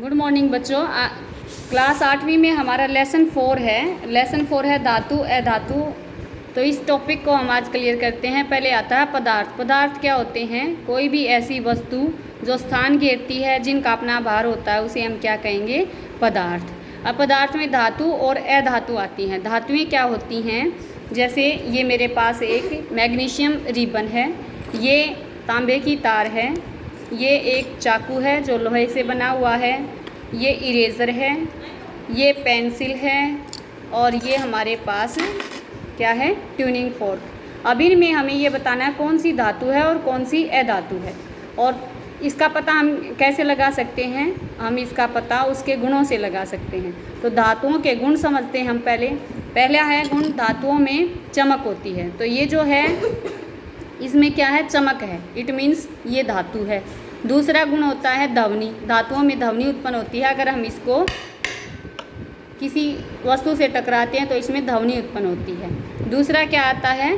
Good morning बच्चों। Class 8वीं में हमारा लेसन 4 है। लेसन 4 है धातु अधातु। तो इस टॉपिक को हम आज क्लियर करते हैं। पहले आता है पदार्थ। पदार्थ क्या होते हैं? कोई भी ऐसी वस्तु जो स्थान घेरती है, जिनका अपना भार होता है, उसे हम क्या कहेंगे? पदार्थ। अब पदार्थ में धातु और अधातु आती हैं। धातुएं क्या होती हैं? जैसे ये मेरे पास एक मैग्नीशियम रिबन है, ये तांबे की तार है, ये एक चाकू है जो लोहे से बना हुआ है, ये इरेज़र है, ये पेंसिल है, और ये हमारे पास क्या है? Tuning fork. अब इनमें हमें ये बताना है कौन सी धातु है और कौन सी अधातु है। और इसका पता हम कैसे लगा सकते हैं? हम इसका पता उसके गुणों से लगा सकते हैं। तो धातुओं के गुण समझते हैं हम। पहला है गुण, धातुओं में चमक होती है। तो ये जो है इसमें क्या है? चमक है। इट मीन्स ये धातु है। दूसरा गुण होता है ध्वनि। धातुओं में ध्वनि उत्पन्न होती है। अगर हम इसको किसी वस्तु से टकराते हैं तो इसमें ध्वनि उत्पन्न होती है। दूसरा क्या आता है?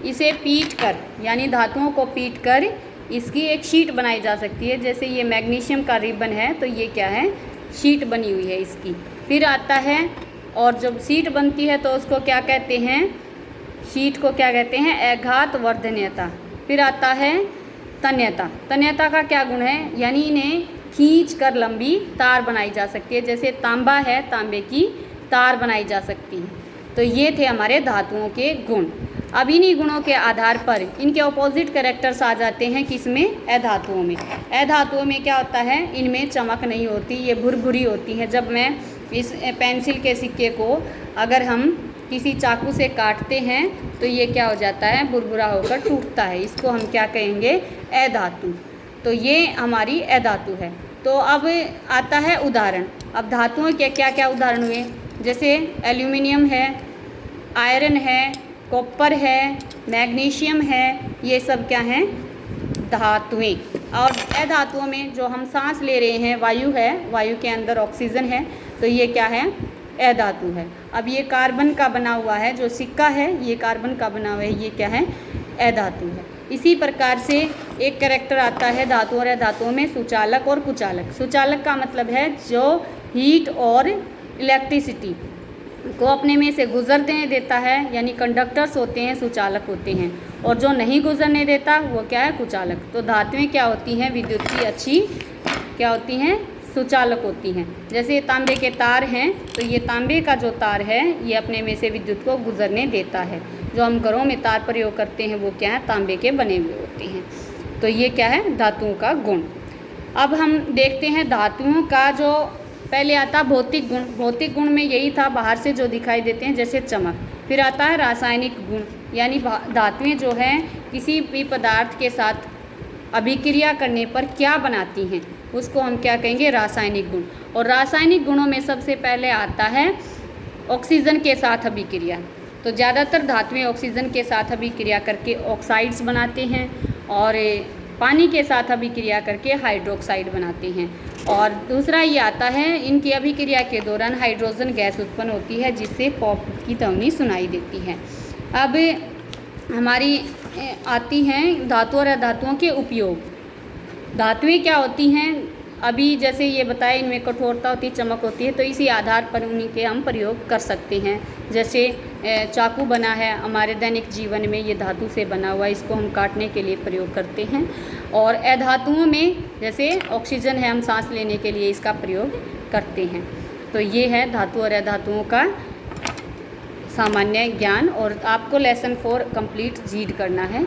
इसे पीट कर, यानी धातुओं को पीट कर इसकी एक शीट बनाई जा सकती है। जैसे ये मैग्नीशियम का रिबन है, तो ये क्या है? शीट बनी हुई है इसकी। फिर आता है, और जब शीट बनती है तो उसको क्या कहते हैं? शीट को क्या कहते हैं? आघात वर्धनीयता। फिर आता है तन्यता। तन्यता का क्या गुण है? यानी इन्हें खींच कर लंबी तार बनाई जा सकती है। जैसे तांबा है, तांबे की तार बनाई जा सकती है। तो ये थे हमारे धातुओं के गुण। अब इन्हीं गुणों के आधार पर इनके ऑपोजिट कैरेक्टर्स आ जाते हैं। किसमें? अधातुओं में। अधातुओं में क्या होता है? इनमें चमक नहीं होती, ये भुरभुरी होती है। जब मैं इस पेंसिल के सिक्के को अगर हम किसी चाकू से काटते हैं तो ये क्या हो जाता है? बुरबुरा होकर टूटता है। इसको हम क्या कहेंगे? अधातु। तो ये हमारी अधातु है। तो अब आता है उदाहरण। अब धातुओं के क्या क्या उदाहरण हुए? जैसे एल्यूमिनियम है, आयरन है, कॉपर है, मैग्नीशियम है, ये सब क्या हैं? धातुएं। और अधातुओं में जो हम सांस ले रहे हैं, वायु है, वायु के अंदर ऑक्सीजन है, तो ये क्या है? अधातु है। अब ये कार्बन का बना हुआ है, जो सिक्का है ये कार्बन का बना हुआ है, ये क्या है? अधातु है। इसी प्रकार से एक कैरेक्टर आता है धातु और अधातुओं में, सुचालक और कुचालक। सुचालक का मतलब है जो हीट और इलेक्ट्रिसिटी को अपने में से गुजरने देता है, यानी कंडक्टर्स होते हैं, सुचालक होते हैं। और जो नहीं गुजरने देता वो क्या है? कुचालक। तो धातुएं क्या होती हैं? विद्युत की अच्छी क्या होती हैं? सुचालक होती हैं। जैसे तांबे के तार हैं, तो ये तांबे का जो तार है ये अपने में से विद्युत को गुजरने देता है। जो हम घरों में तार प्रयोग करते हैं वो क्या है? तांबे के बने हुए होते हैं। तो ये क्या है? धातुओं का गुण। अब हम देखते हैं धातुओं का जो पहले आता भौतिक गुण। भौतिक गुण में यही था, बाहर से जो दिखाई देते हैं, जैसे चमक। फिर आता है रासायनिक गुण, यानी धातुएं जो हैं किसी भी पदार्थ के साथ अभिक्रिया करने पर क्या बनाती हैं, उसको हम क्या कहेंगे? रासायनिक गुण। और रासायनिक गुणों में सबसे पहले आता है ऑक्सीजन के साथ अभिक्रिया। तो ज़्यादातर धातुएं ऑक्सीजन के साथ अभिक्रिया करके ऑक्साइड्स बनाते हैं, और पानी के साथ अभिक्रिया करके हाइड्रोक्साइड बनाते हैं। और दूसरा ये आता है, इनकी अभिक्रिया के दौरान हाइड्रोजन गैस उत्पन्न होती है, जिससे पॉप की ध्वनि सुनाई देती है। अब हमारी आती हैं धातु और अधातुओं के उपयोग। धातुएं क्या होती हैं? अभी जैसे ये बताया, इनमें कठोरता होती है, चमक होती है, तो इसी आधार पर उन्हीं के हम प्रयोग कर सकते हैं। जैसे चाकू बना है हमारे दैनिक जीवन में, ये धातु से बना हुआ है, इसको हम काटने के लिए प्रयोग करते हैं। और अधातुओं में जैसे ऑक्सीजन है, हम सांस लेने के लिए इसका प्रयोग करते हैं। तो ये है धातु और अधातुओं का सामान्य ज्ञान। और आपको लेसन 4 कंप्लीट रीड करना है।